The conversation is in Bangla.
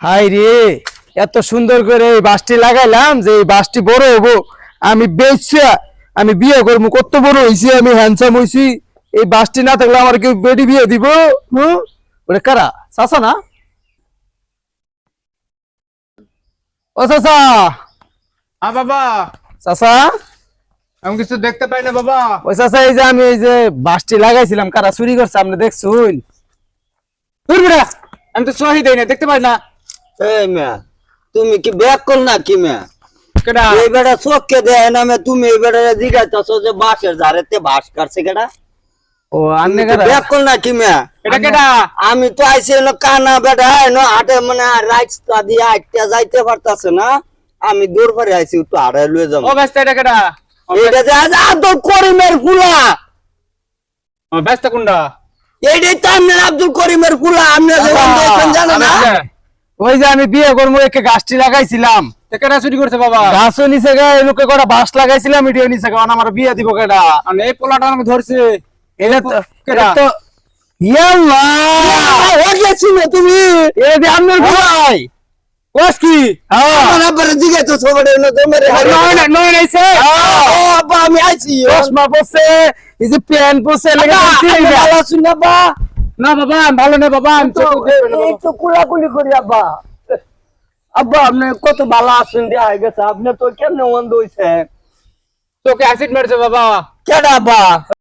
হাই রে, এত সুন্দর করে এই বাসটি লাগাইলাম যে এই বাসটি বড় হবো। আমি বেচছি, আমি বিয়ে করবো। কত বড় হইছি, আমি হ্যান্ডসাম হইছি। এই বাসটি না থাকলে আমার কেউ বেটি বিয়ে দিব? ওটা কারা? চাচা না? ও চাচা। বাবা, চাচা, আমি কিছু দেখতে পাই না বাবা। ওই চাচা, এই যে আমি এই যে বাসটি লাগাইছিলাম, কারা চুরি করছে আপনি দেখছুন? আমি তো সহি দেই না, দেখতে পাই না। এই মিয়া, তুমি কি ব্যাক কর না কি মিয়া? কেডা? এই বেটা চোখকে দেয় না মিয়া, তুমি এই বেটা জিগাইতেছো যে বাঁশের ঝাড়েতে বাঁশ কাটছে কেডা? ও আন্নে তুমি কারা? ব্যাক কর না কি মিয়া? এটা কেডা? আমি তো আইছি হলো কানা বেটা, এনো হাটে মানে রাইস্তা দিয়ে আইটা যাইতে পারতাছে না। আমি দূর করে আইছি, একটু হাড়ে লয়ে যাবো। ও ব্যস্ত, এটা কেডা? এইটা যে আজ আব্দুল করিমের ফুলা, ও ব্যস্ত কোনটা? এইটাই তো আপনার আব্দুল করিমের ফুলা। আপনি দেখছেন জানেন না? ওই যে আমি বিয়ে করবো একে গাছটি লাগাইছিলাম, কেডা চুরি করছে বাবা? গাছও নিচে গা লোকে কটা বাস লাগাইছিলাম, এটিও নিচে গা। আমার বিয়ে দিব কেডা? মানে এই পোলাটা আমাকে ধরছে। এটা তো কেডা? এটা তো ইয়াল্লা, গেছি না তুমি? এ দি আমনের ভাই। ওস কি? হ্যাঁ, আমার আব্বারে জিগাইতেছো বড় এনো জমের নয় নাইছে। ও আব্বা আমি আইছি। চশমা পরছে, এই যে প্যান্ট পরছে, লেগে আব্বা, দিছি আপনি এটা। ভালো আছেন না আব্বা? না বাবা, আমি ভালো না বাবা, আমি চোখ দেখতে পাই না এই বাবা। তো কুলাকুলি করি আব্বা। আব্বা আপনি কত ভালো আছেন দেয়া হয়ে গেছে। আপনি তো কেমনে অন্ধ হইছে? চোখে অ্যাসিড মেরেছে বাবা। কেডা আব্বা?